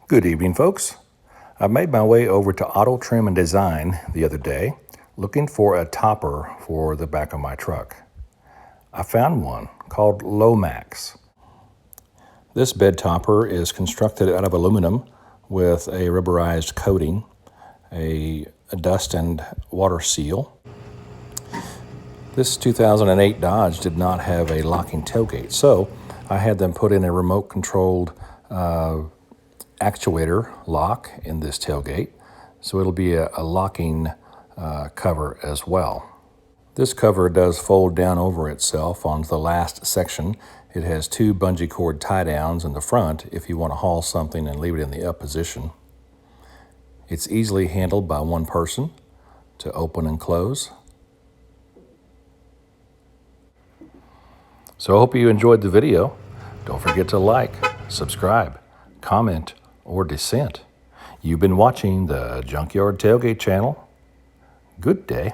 Good evening, folks. I made my way over to Auto Trim and Design the other day looking for a topper for the back of my truck. I found one called LowMax. This bed topper is constructed out of aluminum with a rubberized coating, a dust and water seal. This 2008 Dodge did not have a locking tailgate, so I had them put in a remote controlled actuator lock in this tailgate, so it'll be a locking cover as well. This cover does fold down over itself on the last section. It has two bungee cord tie downs in the front if you want to haul something and leave it in the up position. It's easily handled by one person to open and close. So I hope you enjoyed the video. Don't forget to like, subscribe, comment, or dissent. You've been watching the Junkyard Tailgate channel. Good day.